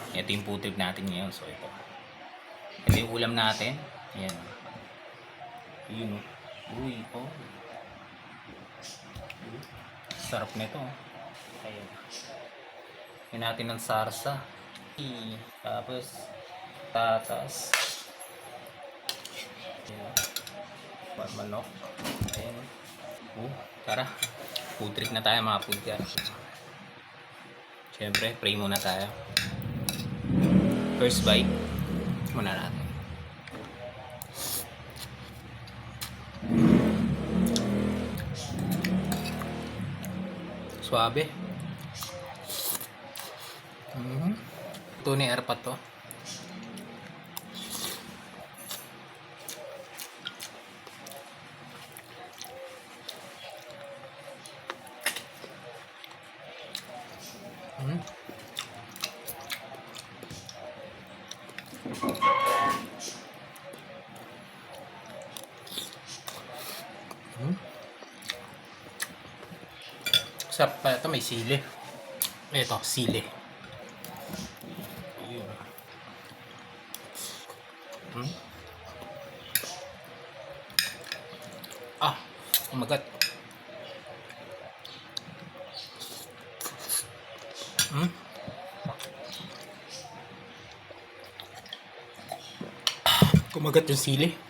Ito yung food trip natin ngayon. So ito. Ito yung ulam natin. Ayan. Yun. Uy, oh. Sarap nito. Ayan. Yan natin ng sarsa. Tapos tatas. Ayan. Manok. Ayan. Tara. Food trip na tayo mga food guys. Siyempre, pray muna tayo. First bite muna natin. Suabe. Ito ni airpat to. Sarap pa ito, may sili. Ito, sili. Umagat. Kumagat yung sili.